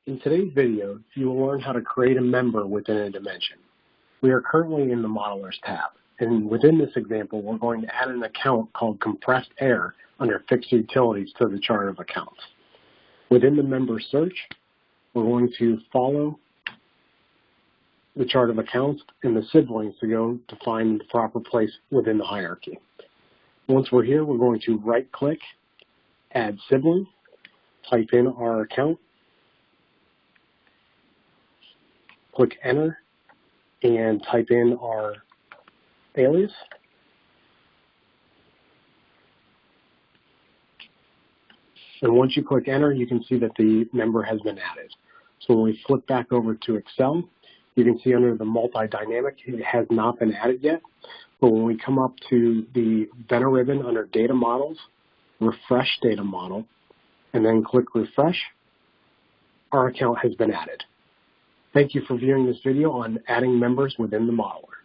In today's video, you will learn how to create a member within a dimension. We are currently in the Modelers tab, and within this example, we're going to add an account called Compressed Air under Fixed Utilities to the chart of accounts. Within the member search, we're going to follow the chart of accounts and the siblings to go to find the proper place within the hierarchy. Once we're here, we're going to right-click, add sibling, type in our account, click enter, and type in our alias. And once you click enter, you can see that the member has been added. So when we flip back over to Excel, you can see under the multi-dynamic, it has not been added yet. But when we come up to the Vena ribbon under Data Models, refresh Data Model, and then click Refresh, our account has been added. Thank you for viewing this video on adding members within the modeler.